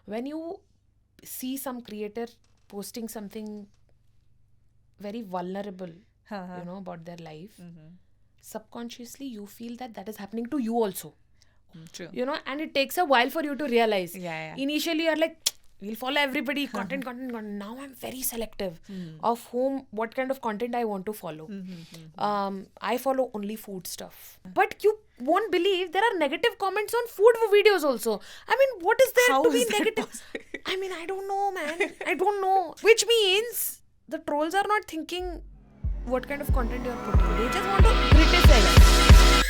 when you see some creator posting something very vulnerable, about their life, subconsciously you feel that is happening to you also. True. And it takes a while for you to realize. Yeah. Initially you're like, we'll follow everybody, content. Now I'm very selective of what kind of content I want to follow. I follow only food stuff. But you won't believe there are negative comments on food videos also. I mean, what is there How to be is that negative? possible? I mean, I don't know, man. I don't know. Which means the trolls are not thinking what kind of content you're putting. They just want to criticize.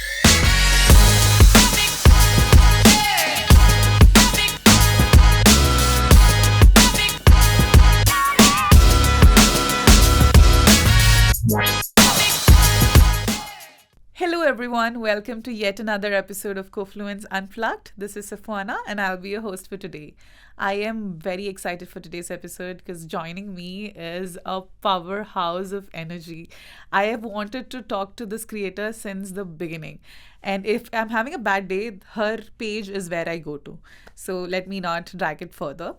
Hello everyone, welcome to yet another episode of Kofluence Unplugged. This is Safwana and I'll be your host for today. I am very excited for today's episode because joining me is a powerhouse of energy. I have wanted to talk to this creator since the beginning. And if I'm having a bad day, her page is where I go to. So let me not drag it further.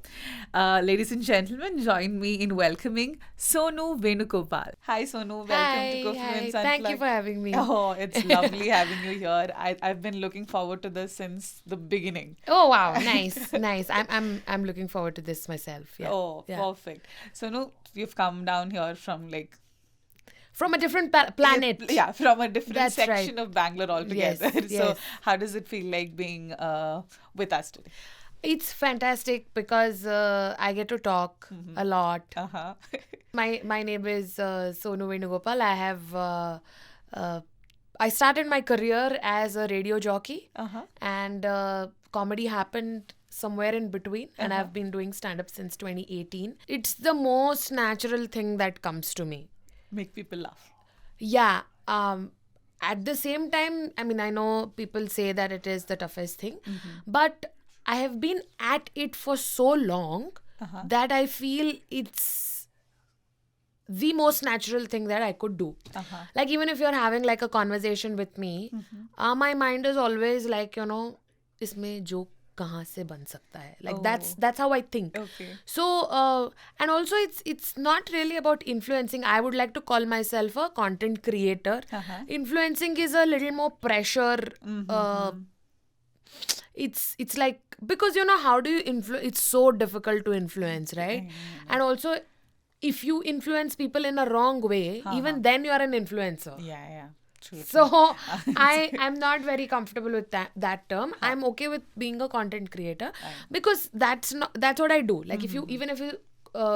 Ladies and gentlemen, join me in welcoming Sonu Venu Gopal. Hi Sonu, welcome to Kofluence Unplugged. Thank you for having me. Oh, it's lovely having you here. I've been looking forward to this since the beginning. Oh wow, nice. I'm looking forward to this myself. Yeah. Oh, yeah. Perfect. So no, you've come down here from from a different planet. Yeah, from a different That's section right. of Bangalore altogether. Yes, So yes. how does it feel like being with us today? It's fantastic because I get to talk a lot. Uh-huh. My name is Sonu Venu Gopal. I have I started my career as a radio jockey, and comedy happened somewhere in between, and I've been doing stand-up since 2018. It's the most natural thing that comes to me. Make people laugh. Yeah. At the same time, I mean, I know people say that it is the toughest thing, but I have been at it for so long that I feel it's the most natural thing that I could do. Like, even if you're having like a conversation with me, my mind is always like, isme joke kahan se ban sakta hai? Like, that's how I think. Okay. So, and also it's not really about influencing. I would like to call myself a content creator. Influencing is a little more pressure. It's like, because how do you influence? It's so difficult to influence, right? And also, if you influence people in a wrong way, even then you are an influencer. Yeah. True. So I'm not very comfortable with that term. I'm okay with being a content creator because that's what I do. Like, if you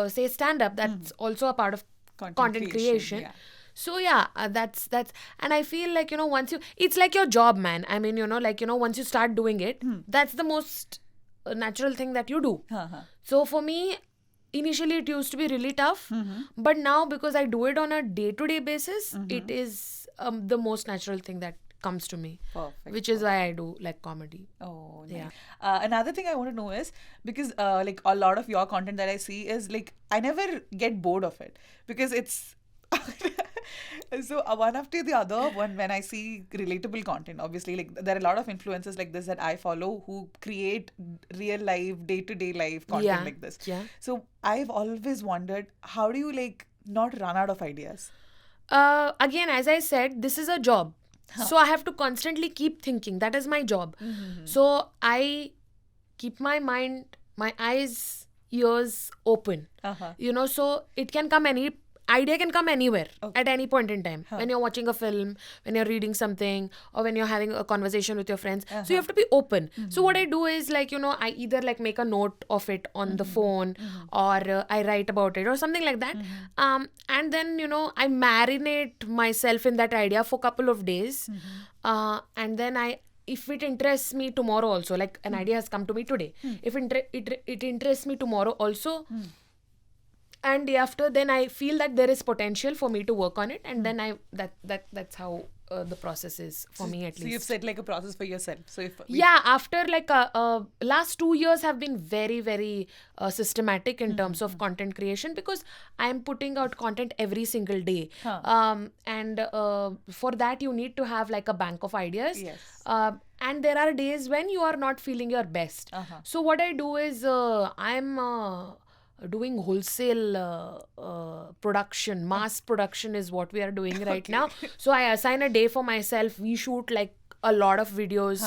say stand up, that's also a part of content creation. Yeah. So yeah, that's and I feel like it's like your job, man. I mean, once you start doing it, that's the most natural thing that you do. So for me, initially it used to be really tough, but now because I do it on a day-to-day basis, it is the most natural thing that comes to me. Perfect. Which is why I do like comedy. Oh, nice. Yeah. Another thing I want to know is, because like a lot of your content that I see is like, I never get bored of it because it's so one after the other. When I see relatable content, obviously, like there are a lot of influencers like this that I follow who create real life, day-to-day life content like this. Yeah. So I've always wondered, how do you like not run out of ideas? Again, as I said, this is a job. So I have to constantly keep thinking. That is my job. So I keep my mind, my eyes, ears open. So it can come idea can come anywhere at any point in time. When you're watching a film, when you're reading something, or when you're having a conversation with your friends. So you have to be open. So what I do is like, I either like make a note of it on the phone, or I write about it or something like that. And then, I marinate myself in that idea for a couple of days. And then if it interests me tomorrow also, like an idea has come to me today. If it interests me tomorrow also, and day after, then I feel that there is potential for me to work on it, and then that's how the process is for me at So you've least. set like a process for yourself. So if Yeah, after like last 2 years have been very, very systematic in terms of content creation, because I am putting out content every single day. And for that you need to have like a bank of ideas. Yes. And there are days when you are not feeling your best. So what I do is I'm doing wholesale production. Mass production is what we are doing right now. So I assign a day for myself. We shoot like a lot of videos,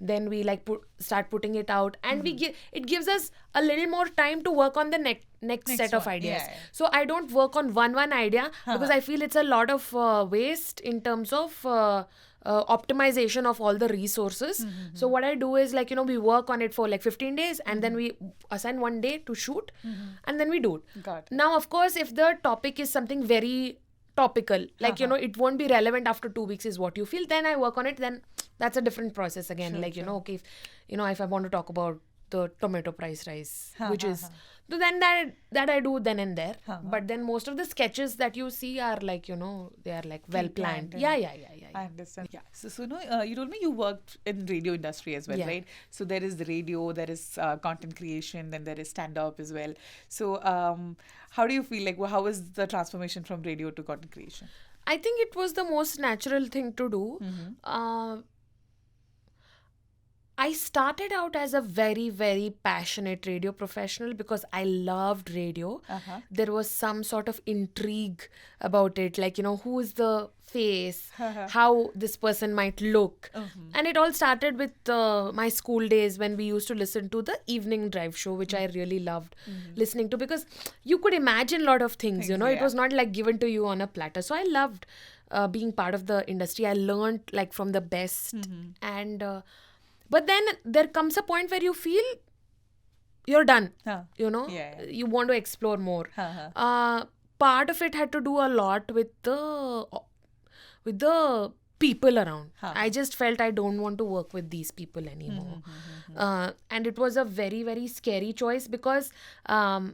then we like start putting it out, and it gives us a little more time to work on the next set of one. ideas. Yeah. So I don't work on one idea, because I feel it's a lot of waste in terms of optimization of all the resources. So what I do is, like, we work on it for like 15 days, and then we assign one day to shoot, and then we do it. Got it. Now, of course, if the topic is something very topical, like it won't be relevant after 2 weeks is what you feel, then I work on it. Then that's a different process again. Okay, if I want to talk about the tomato price rise, which is so then that I do then and there. But then most of the sketches that you see are like, they are like well planned. Yeah. I understand. Yeah. So Sonu, you told me you worked in radio industry as well, Yeah. right? So there is the radio, there is content creation, then there is stand-up as well. So how do you feel? Like, how was the transformation from radio to content creation? I think it was the most natural thing to do. I started out as a very, very passionate radio professional because I loved radio. There was some sort of intrigue about it, like, who is the face, how this person might look. And it all started with my school days, when we used to listen to the evening drive show, which I really loved listening to, because you could imagine a lot of things, it yeah. was not like given to you on a platter. So I loved being part of the industry. I learned like from the best. And but then there comes a point where you feel you're done. You want to explore more. Part of it had to do a lot with the people around. I just felt I don't want to work with these people anymore. And it was a very, very scary choice, because I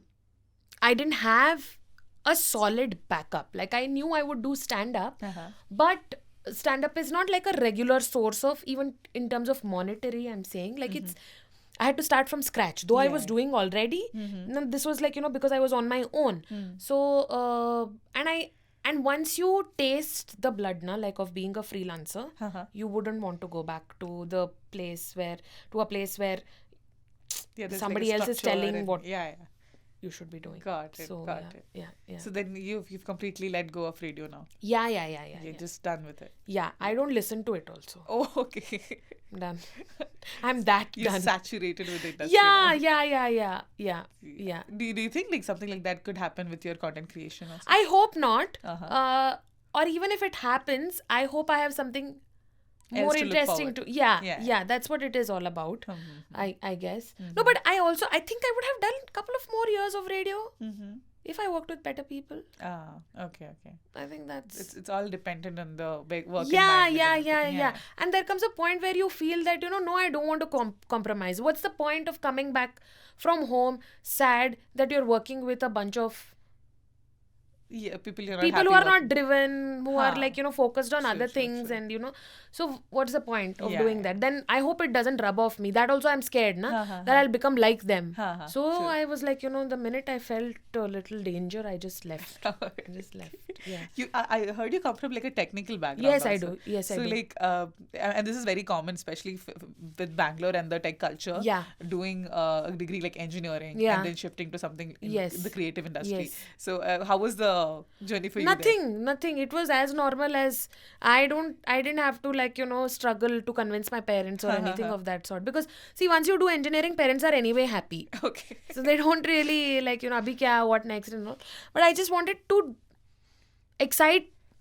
didn't have a solid backup. Like, I knew I would do stand-up, but stand-up is not like a regular source of, even in terms of monetary, I'm saying. Like, I had to start from scratch. Though I was doing already, this was like, because I was on my own. So, and once you taste the blood, like, of being a freelancer, you wouldn't want to go back to a place where somebody else is telling what you should be doing. Got it. So, Got it. Yeah. So then you've completely let go of radio now. Yeah. You're just done with it. Yeah, I don't listen to it also. Oh, okay. I'm done. I'm that You're done. saturated with the industry. Yeah. Do you think like something like that could happen with your content creation also? I hope not. Or even if it happens, I hope I have something Else more to look interesting forward. to. Yeah, that's what it is all about. I guess. No, but I think I would have done a couple of more years of radio if I worked with better people. Okay. I think that's. It's all dependent on the work Yeah. environment. And there comes a point where you feel that, no, I don't want to compromise. What's the point of coming back from home sad that you're working with a bunch of people who are not driven, who are like, focused on other things, and so what's the point of doing that? Then I hope it doesn't rub off me. That also I'm scared that I'll become like them. So I was like, the minute I felt a little danger, I just left. Yeah. I heard you come from like a technical background. Yes, also. I do. So like and this is very common, especially with Bangalore and the tech culture. Doing a degree like engineering and then shifting to something in the creative industry. So how was the journey for you? Nothing. It was as normal as I didn't have to like, struggle to convince my parents or anything of that sort. Because see, once you do engineering, parents are anyway happy. Okay. So they don't really like, abhi kya, what next and all. But I just wanted to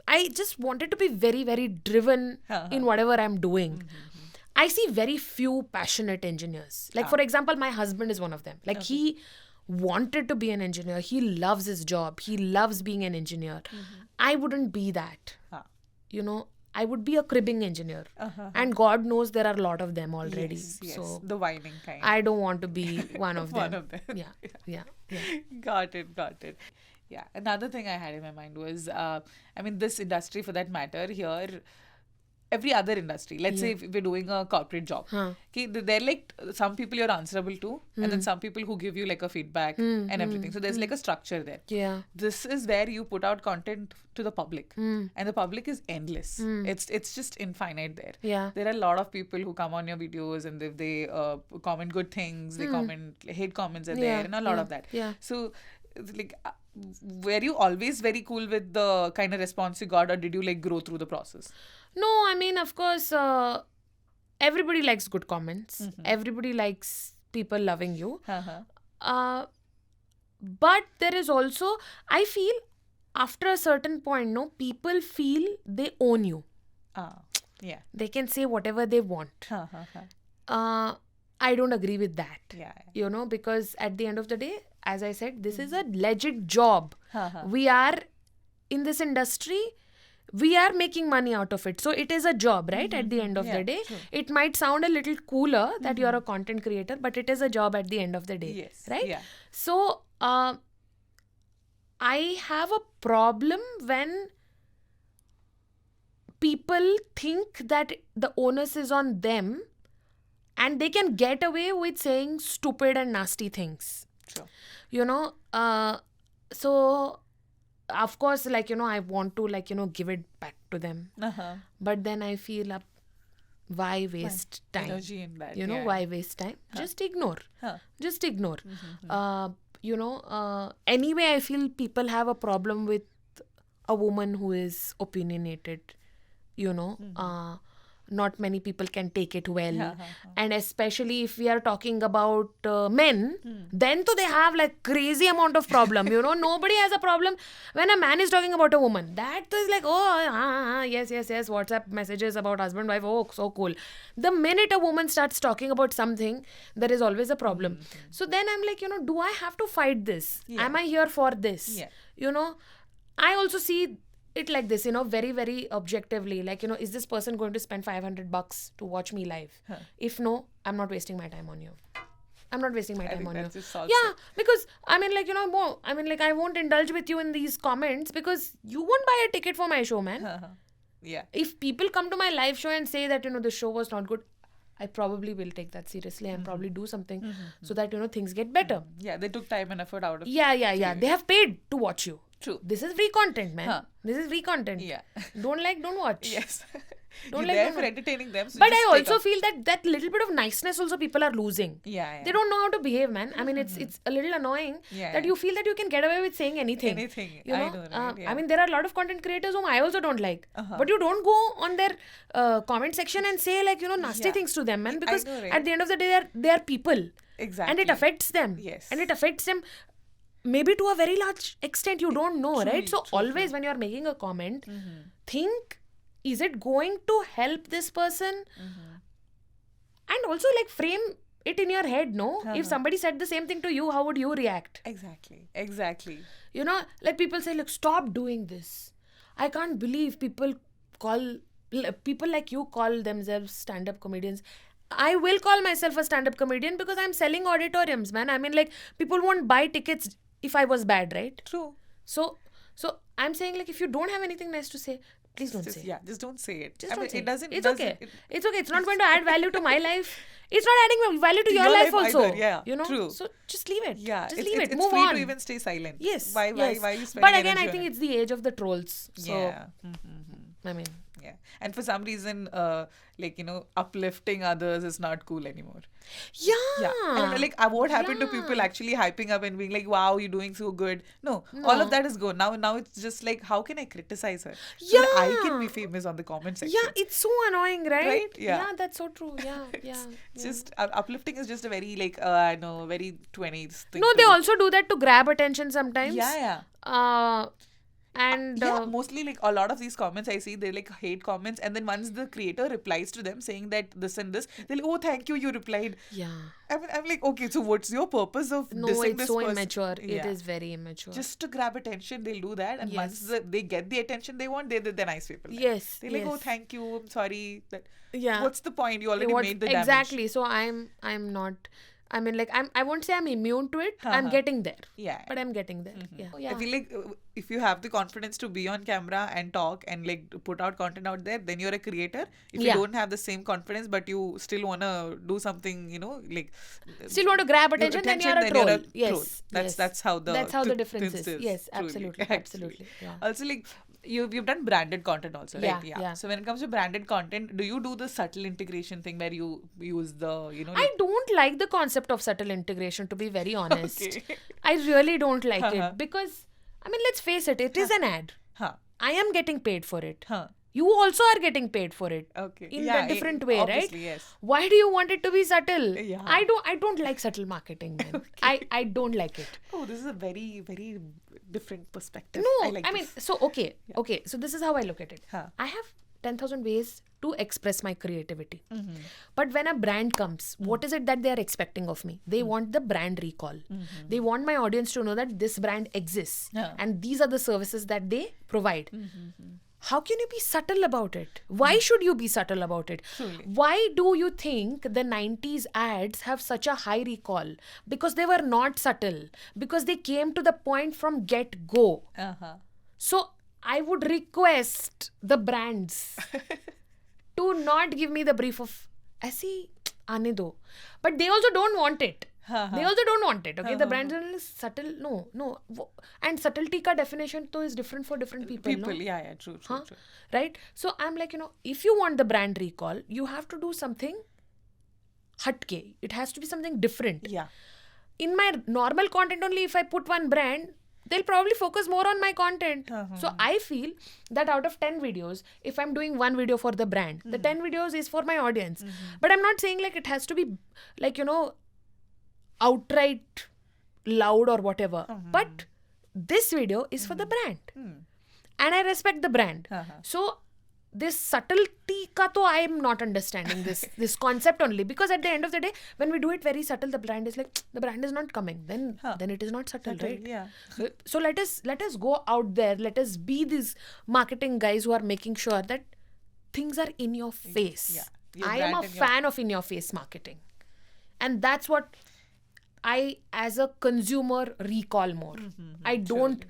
I just wanted to be very, very driven in whatever I'm doing. I see very few passionate engineers. Like, for example, my husband is one of them. Like, he wanted to be an engineer. He loves his job. He loves being an engineer. I wouldn't be that. I would be a cribbing engineer. And God knows there are a lot of them already. Yes, so the whining kind. I don't want to be one of them. One of them. Yeah. Got it. Yeah. Another thing I had in my mind was, this industry for that matter here, every other industry. Let's say if we're doing a corporate job. Okay, they're like some people you're answerable to, and then some people who give you like a feedback and everything. So there's like a structure there. Yeah. This is where you put out content to the public, and the public is endless. It's just infinite there. Yeah. There are a lot of people who come on your videos, and they comment good things, they comment hate comments are there, and a lot of that. Yeah. So like were you always very cool with the kind of response you got, or did you like grow through the process? No, I mean, of course, everybody likes good comments. Everybody likes people loving you. But there is also, I feel, after a certain point, no, people feel they own you. Yeah. They can say whatever they want. I don't agree with that. Yeah. You know, because at the end of the day, as I said, this is a legit job. We are in this industry. We are making money out of it. So it is a job, right? At the end of the day. True. It might sound a little cooler that you're a content creator, but it is a job at the end of the day. Yes. Right? Yeah. So I have a problem when people think that the onus is on them and they can get away with saying stupid and nasty things. Sure. You know, so of course, like, you know, I want to, like, you know, give it back to them. But then I feel why waste time? Energy in that. You know, why waste time? Just ignore. Just ignore. You know, anyway, I feel people have a problem with a woman who is opinionated. You know, not many people can take it well. And especially if we are talking about men, then they have like crazy amount of problem. You know, nobody has a problem when a man is talking about a woman. That is like, oh, yes, WhatsApp messages about husband, wife, oh, so cool. The minute a woman starts talking about something, there is always a problem. So then I'm like, you know, do I have to fight this? Am I here for this? You know, I also see it like this, you know, very, very objectively. Like, you know, is this person going to spend $500 to watch me live? If no, I'm not wasting my time on you. I'm not wasting my time on you. Yeah, because I mean, like, you know, I won't indulge with you in these comments because you won't buy a ticket for my show, man. Yeah. If people come to my live show and say that, you know, the show was not good, I probably will take that seriously and probably do something so that, you know, things get better. Yeah, they took time and effort out of Yeah. They have paid to watch you. True. This is free content, man. This is free content. Yeah. Don't watch. Yes. Don't You're there for entertaining them. So but I also feel that little bit of niceness also people are losing. Yeah. They don't know how to behave, man. I mean, it's a little annoying that you feel that you can get away with saying anything. You know? I know, right? I mean, there are a lot of content creators whom I also don't like. But you don't go on their comment section and say, like, you know, nasty things to them, man. Because at the end of the day, they are people. Exactly. And it affects them. Yes. And it affects them maybe to a very large extent. You don't know, right? So always when you're making a comment, think, is it going to help this person? And also, like, frame it in your head, no? If somebody said the same thing to you, how would you react? Exactly. You know, like, people say, look, stop doing this. I can't believe people like you call themselves stand-up comedians. I will call myself a stand-up comedian because I'm selling auditoriums, man. I mean, like, people won't buy tickets if I was bad, right? True. So I'm saying, like, if you don't have anything nice to say, please don't say it. Yeah, just don't say it. Just don't say it. Doesn't. It's okay. It's okay. It's not going to add value to my life. It's not adding value to your life also. Either. Yeah, you know. True. So just leave it. Yeah, just leave it. It's Move free on. to even stay silent. Yes. Why you spending But again, energy I think on it's the age of the trolls. So, yeah. I mean. Yeah. And for some reason, like, you know, uplifting others is not cool anymore. Yeah. And like, what happened to people actually hyping up and being like, wow, you're doing so good? No. All of that is gone. Now it's just like, how can I criticize her? So that I can be famous on the comment section. Yeah, it's so annoying, right? Yeah. That's so true. Yeah. Just uplifting is just a very, like, I know, very 20s thing. No, they also do that to grab attention sometimes. Yeah. And mostly, like, a lot of these comments I see, they're like hate comments, and then once the creator replies to them saying that this and this, they're like, oh, thank you replied. Yeah. I'm like, okay, so what's your purpose of dissing this person? No, it's so immature. It is very immature. Just to grab attention, they'll do that, and once they get the attention they want, they're nice people. Yes. They're like, oh, thank you, I'm sorry. Yeah. What's the point? You already made the damage. Exactly. So I'm not I mean, like, I won't say I'm immune to it. I'm getting there. Yeah. But I'm getting there. Yeah. Oh, I yeah. feel like if you have the confidence to be on camera and talk and like put out content out there, then you're a creator. If you Yeah. don't have the same confidence, but you still wanna do something, like Still want to grab attention, then you're a troll. Yes. troll. That's how the difference is. Yes, truly, absolutely. actually. Absolutely. Yeah. Also, like you've done branded content also, right? Yeah. So when it comes to branded content, do you do the subtle integration thing where you use the I don't like the concept of subtle integration, to be very honest. Okay. I really don't like it because, I mean, let's face it, it is an ad. I am getting paid for it. You also are getting paid for it. Okay. In a different way, right? Yes. Why do you want it to be subtle? Yeah. I don't like subtle marketing, man. I don't like it. Oh, this is a very, very different perspective. No, like I mean, this. so okay. So this is how I look at it. I have 10,000 ways to express my creativity. But when a brand comes, what is it that they are expecting of me? They want the brand recall. They want my audience to know that this brand exists and these are the services that they provide. How can you be subtle about it? Why should you be subtle about it? Truly. Why do you think the 90s ads have such a high recall? Because they were not subtle. Because they came to the point from get-go. So I would request the brands to not give me the brief of ऐसी आने दो. But they also don't want it. They also don't want it. Okay, the brand is subtle. No. And subtlety ka definition to is different for different people. No? Yeah, true. Right? So I'm like, if you want the brand recall, you have to do something hatke. It has to be something different. Yeah. In my normal content only, if I put one brand, they'll probably focus more on my content. So I feel that out of 10 videos, if I'm doing one video for the brand, the 10 videos is for my audience. But I'm not saying like it has to be like, outright loud or whatever. But this video is for the brand. And I respect the brand. So this subtlety ka to I am not understanding this concept only, because at the end of the day, when we do it very subtle, the brand is like, the brand is not coming. Then it is not subtle, right? Yeah. So let us go out there. Let us be these marketing guys who are making sure that things are in your face. Yeah. I am a fan of in your face marketing. And that's what I, as a consumer, recall more. I don't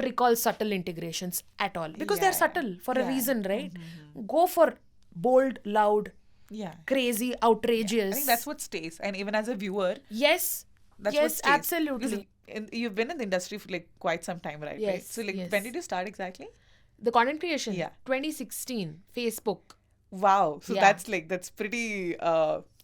recall subtle integrations at all, because they're subtle for a reason, right? Go for bold, loud, crazy, outrageous. I think that's what stays. And even as a viewer, yes, that's what stays. Absolutely. Because you've been in the industry for like quite some time, right? Yes. So when did you start exactly? The content creation, 2016, Facebook. Wow. So that's pretty.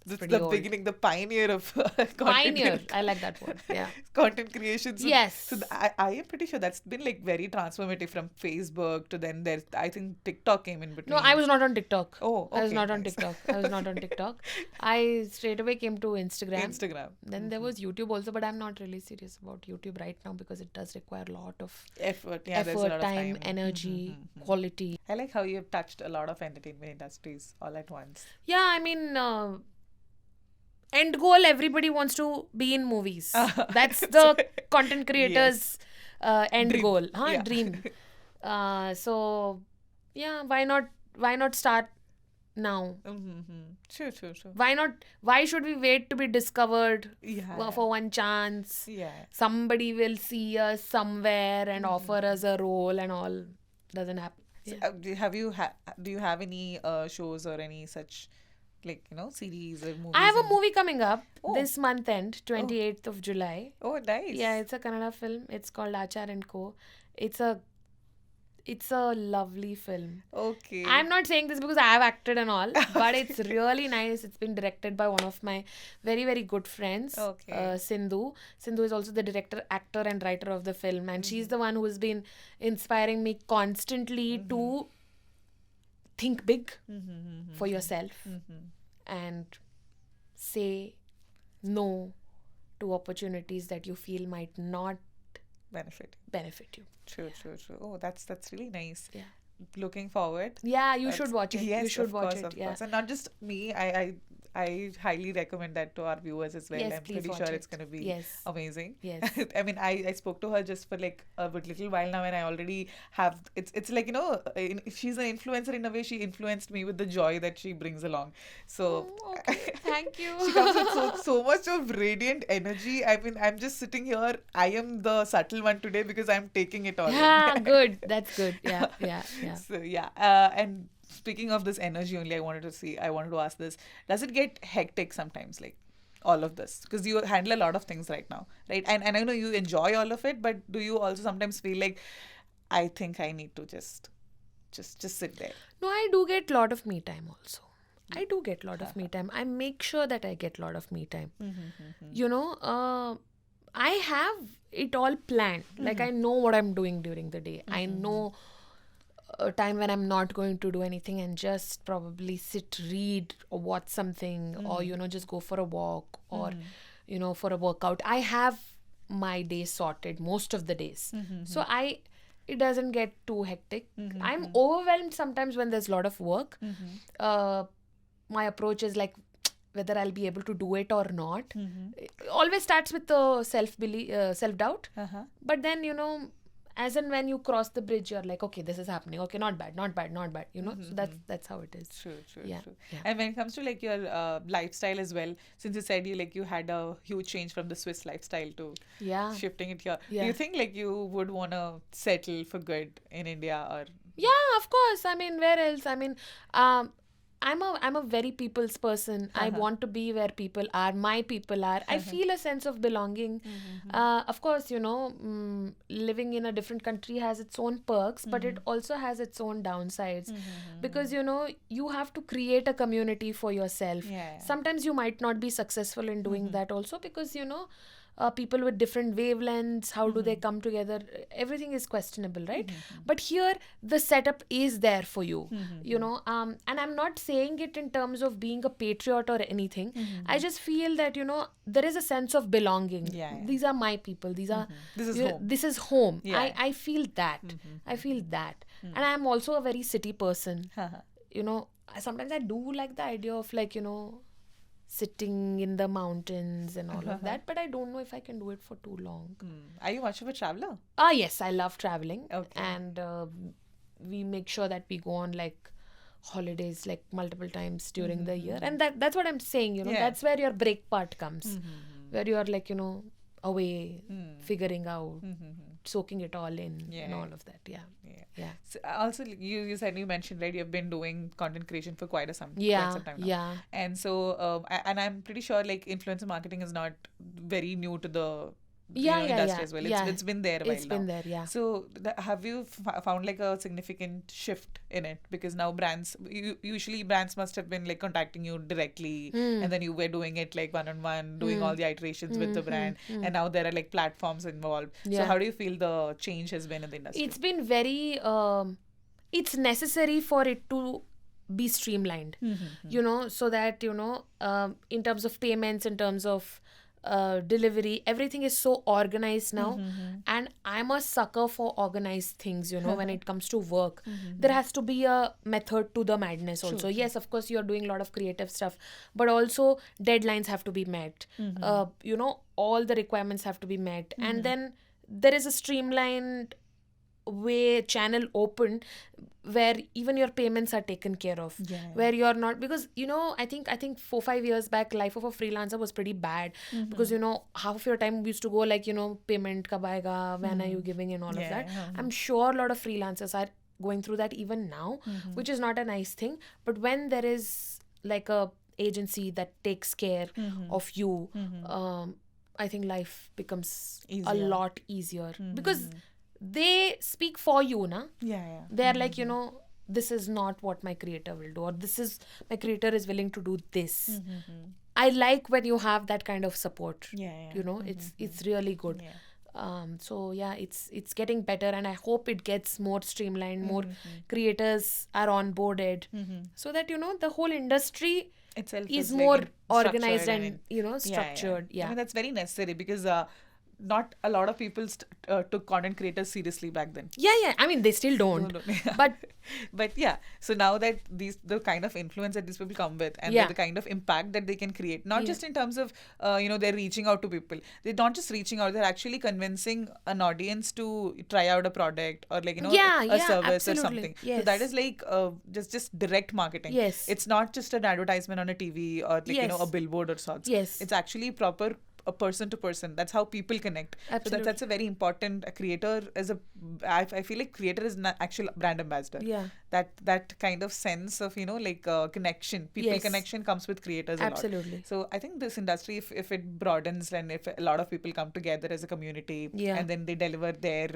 That's pretty the old. beginning, the pioneer of content. Pioneer. I like that word. Yeah. Content creation. So, yes. So I am pretty sure that's been like very transformative from Facebook to then there's, I think TikTok came in between. No, I was not on TikTok. Oh, okay. I was not on TikTok. I straight away came to Instagram. Then there was YouTube also, but I'm not really serious about YouTube right now because it does require a lot of effort. Yeah, there's a lot of time, energy, quality. I like how you've touched a lot of entertainment industries all at once. Yeah, I mean, end goal, everybody wants to be in movies. That's the content creators' end Dream. goal. Dream. So, yeah, why not start now? Sure. Why should we wait to be discovered Yeah. for one chance? Yeah. Somebody will see us somewhere and offer us a role and all. Doesn't happen. So, do you have any shows or any such series or movies? I have a movie coming up Oh. this month end, 28th of July. Oh, nice. Yeah, it's a Kannada film. It's called Achar and Co. It's a lovely film. Okay. I'm not saying this because I have acted and all, but it's really nice. It's been directed by one of my very, very good friends, Okay. Sindhu. Sindhu is also the director, actor and writer of the film. And she's the one who has been inspiring me constantly to think big for yourself and say no to opportunities that you feel might not benefit you. True. Oh, that's really nice. Yeah. Looking forward. Yeah, you should watch it. Yes, You should of watch course, it. of Yeah. course. And not just me. I I highly recommend that to our viewers as well. Yes, I'm please pretty watch sure it. it's going to be Yes. amazing. Yes. I mean, I spoke to her just for like a little while now, and I already have. It's like, if she's an influencer in a way, she influenced me with the joy that she brings along. So Okay. Thank you. she comes with so much of radiant energy. I mean, I'm just sitting here. I am the subtle one today because I'm taking it all in. Yeah, good. That's good. Yeah, yeah, yeah. So yeah, and speaking of this energy only, I wanted to ask this. Does it get hectic sometimes, like all of this? Because you handle a lot of things right now, right? And I know you enjoy all of it, but do you also sometimes feel like, I think I need to just sit there? No, I do get lot of me time also. I do get lot of me time. I make sure that I get lot of me time. You know, I have it all planned. Like I know what I'm doing during the day. I know a time when I'm not going to do anything and just probably sit, read, or watch something, or just go for a walk, or for a workout. I have my day sorted most of the days. So it doesn't get too hectic. I'm overwhelmed sometimes when there's a lot of work. My approach is like whether I'll be able to do it or not. It always starts with the self-doubt. But then, as and when you cross the bridge, you're like, okay, this is happening. Okay, not bad. So that's how it is. True. Yeah. And when it comes to like your lifestyle as well, since you said you had a huge change from the Swiss lifestyle to shifting it here, do Yeah. you think like you would want to settle for good in India, or? Yeah, of course. I mean, where else? I mean, I'm a very people's person. I want to be where people are. My people are. I feel a sense of belonging. Of course, living in a different country has its own perks, but it also has its own downsides. Because you have to create a community for yourself. Yeah. Sometimes you might not be successful in doing that also, because people with different wavelengths, how do they come together? Everything is questionable, right? But here the setup is there for you, and I'm not saying it in terms of being a patriot or anything. I just feel that there is a sense of belonging. These are my people. These are This is home. This is home. Yeah. I feel that. I feel that. And I'm also a very city person. Sometimes I do like the idea of like sitting in the mountains and all of that, but I don't know if I can do it for too long. Are you much of a traveler? Yes, I love traveling. Okay. And we make sure that we go on like holidays like multiple times during the year, and that's what I'm saying, that's where your break part comes, where you're like away, figuring out, soaking it all in, and all of that. Yeah. So also, you said, you mentioned, right, you've been doing content creation for quite some time now. Yeah. And so and I'm pretty sure like influencer marketing is not very new to the industry as well. It's been there a while now. It's been there, yeah. So have you found like a significant shift in it? Because now usually brands must have been like contacting you directly, and then you were doing it like one-on-one, doing all the iterations with the brand, and now there are like platforms involved. So how do you feel the change has been in the industry? It's been very it's necessary for it to be streamlined, so that in terms of payments, in terms of delivery, everything is so organized now. And I'm a sucker for organized things, when it comes to work. There has to be a method to the madness also. Yes, of course, you're doing a lot of creative stuff, but also deadlines have to be met. All the requirements have to be met. And then there is a streamlined way channel open where even your payments are taken care of, where you're not, because I think 4-5 years back life of a freelancer was pretty bad, because half of your time used to go like payment kab aayega, when are you giving, and all of that. I'm sure a lot of freelancers are going through that even now, which is not a nice thing. But when there is like a agency that takes care of you, I think life becomes a lot easier, because they speak for you, na? They're like, this is not what my creator will do, or this is, my creator is willing to do this. I like when you have that kind of support. It's really good. So yeah, it's getting better, and I hope it gets more streamlined, more creators are onboarded, so that the whole industry itself is like more structured organized and structured. I mean, that's very necessary, because not a lot of people took content creators seriously back then. Yeah. I mean, they still don't. But yeah, so now that the kind of influence that these people come with, and the kind of impact that they can create, not just in terms of they're reaching out to people. They're not just reaching out; they're actually convincing an audience to try out a product or like a service or something. Yes. So that is like just direct marketing. Yes, it's not just an advertisement on a TV or like a billboard or sorts. Yes, it's actually proper. A person to person. That's how people connect. Absolutely. So that's a very important. A creator is I feel like creator is an actual brand ambassador. Yeah. That kind of sense of connection, people connection comes with creators a lot. Absolutely. So I think this industry, if it broadens and if a lot of people come together as a community, and then they deliver their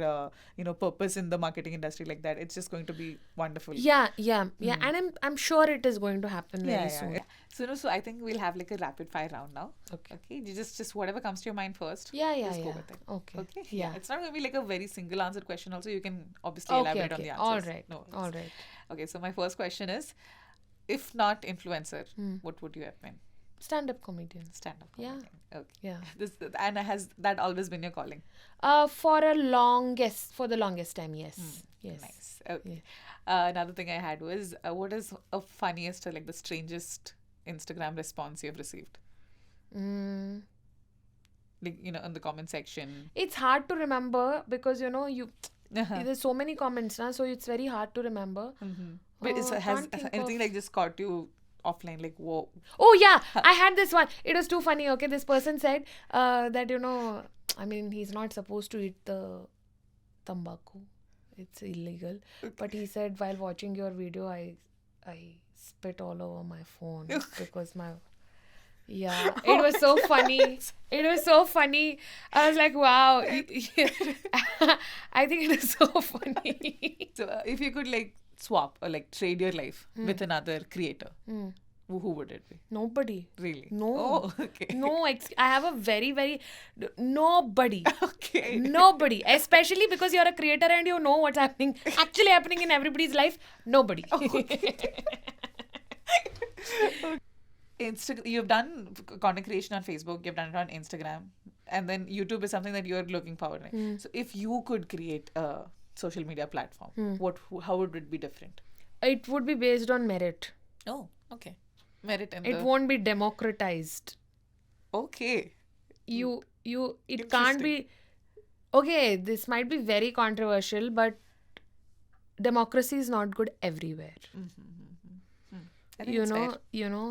purpose in the marketing industry like that, it's just going to be wonderful. Yeah. And I'm sure it is going to happen very soon. So I think we'll have like a rapid fire round now. Okay. You just whatever comes to your mind first. Yeah. Just go with it. Okay. Yeah. It's not going to be like a very single answer question. Also, you can obviously elaborate on the answers. All right. Okay. So my first question is, if not influencer, what would you have been? Stand-up comedian. Stand-up comedian. Yeah. Okay. Yeah. And has that always been your calling? For the longest time, yes. Yes. Nice. Okay. Yeah. Another thing I had was, what is a funniest or like the strangest Instagram response you've received? Like, in the comment section. It's hard to remember because, there's so many comments, so it's very hard to remember. But has anything like just caught you offline, like, whoa? Oh, yeah. I had this one. It was too funny. Okay. This person said that, I mean, he's not supposed to eat the tambaku. It's illegal. Okay. But he said, while watching your video, I spit all over my phone because yeah, it was so funny. It was so funny. I was like, wow. I think it is so funny. So if you could like swap or like trade your life with another creator, who would it be? Nobody. Really? No. Oh, okay. No, I have a very, very... Nobody. Okay. Nobody. Especially because you're a creator and you know what's actually happening in everybody's life. Nobody. Okay. You've done content creation on Facebook, you've done it on Instagram, and then YouTube is something that you're looking forward to. So if you could create a social media platform, how would it be different? It would be based on merit. Oh, okay. Merit and it won't be democratized. Okay. It can't be... Okay, this might be very controversial, but democracy is not good everywhere.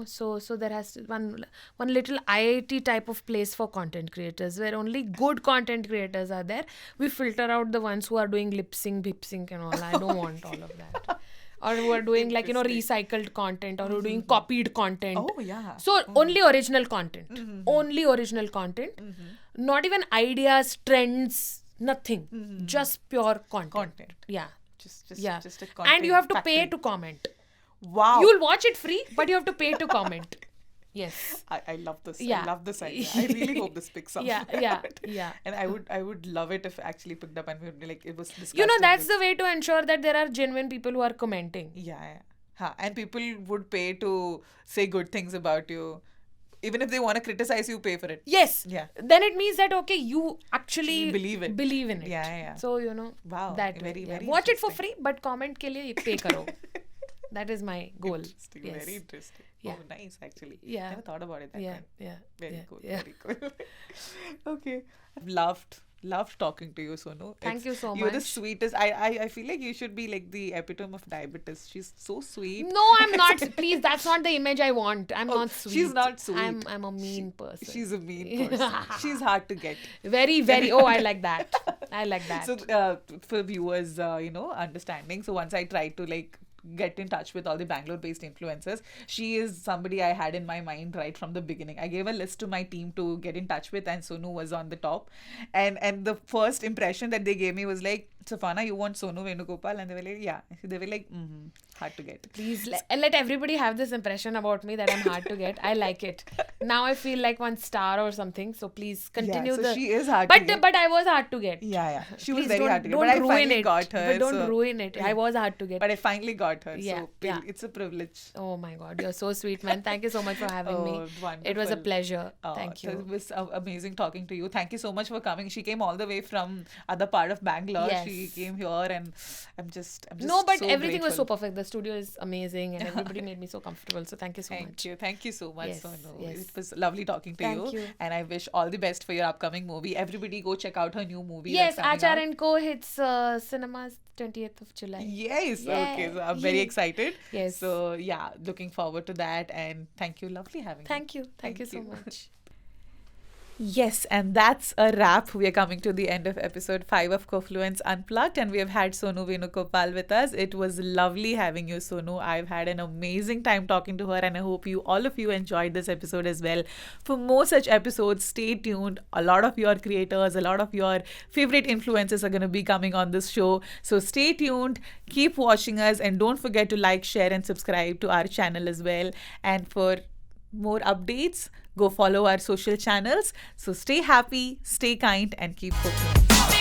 So there has to one little IIT type of place for content creators where only good content creators are there. We filter out the ones who are doing lip sync, and all. I don't want all of that. Or who are doing like recycled content, or who are doing copied content. Oh yeah. So only original content. Only original content. Not even ideas, trends, nothing. Just pure content. Yeah. Just a content. And you have to pay to comment. Wow. You'll watch it free, but you have to pay to comment. Yes. I love this. Yeah. I love this idea. I really hope this picks up. Yeah. And I would love it if it actually picked up and we would, like, it was discussed. That's the way to ensure that there are genuine people who are commenting. Yeah. And people would pay to say good things about you. Even if they want to criticize you, pay for it. Yes. Yeah. Then it means that, okay, you actually believe in it. Yeah. So, wow. That very, very watch it for free, but comment ke liye pay karo. That is my goal. Interesting. Yes. Very interesting. Yeah. Oh, nice, actually. Yeah. Never thought about it that way. Yeah. Very cool. Very cool. Okay. I've loved talking to you, Sonu. Thank you so much. You're the sweetest. I feel like you should be like the epitome of diabetes. She's so sweet. No, I'm not. Please, that's not the image I want. I'm not sweet. She's not sweet. I'm a mean person. She's a mean person. She's hard to get. Very, very. Oh, I like that. So for viewers, understanding. So once I tried to like get in touch with all the Bangalore-based influencers, she is somebody I had in my mind right from the beginning. I gave a list to my team to get in touch with, and Sonu was on the top. And the first impression that they gave me was like, Safana, you want Sonu Venu Gopal? And they were like, yeah. They were like, hard to get. Please let everybody have this impression about me that I'm hard to get. I like it. Now I feel like one star or something. So please continue. So she is hard to get. But I was hard to get. Yeah. She was Please very hard to get. Don't But I ruin finally it. got her. But don't ruin it. I was hard to get. But I finally got her. Yeah, So it's a privilege. Oh my God, you're so sweet, man. Thank you so much for having me. Wonderful. It was a pleasure. Thank you. It was amazing talking to you. Thank you so much for coming. She came all the way from other part of Bangalore. Yes. She came here, and I'm just no, but so everything was so grateful. perfect. The studio is amazing, and everybody made me so comfortable. So thank you so much. Thank you so much, Yes, Sonu. yes. It was lovely talking to Thank you. and I wish all the best for your upcoming movie. Everybody, go check out her new movie. Yes, that's coming Achar out. and Co hits cinemas 20th of July. Yes, Yeah, okay. So I'm very yeah. excited. Yes. So yeah, looking forward to that. And thank you. Lovely having you. Thank you so much. Yes, and that's a wrap. We are coming to the end of episode 5 of Kofluence Unplugged, and we have had Sonu Venu Gopal with us. It was lovely having you, Sonu. I've had an amazing time talking to her, and I hope all of you enjoyed this episode as well. For more such episodes, stay tuned. A lot of your creators, a lot of your favorite influencers are going to be coming on this show. So stay tuned, keep watching us, and don't forget to like, share, and subscribe to our channel as well. And for more updates, go follow our social channels. So stay happy, stay kind, and keep cooking.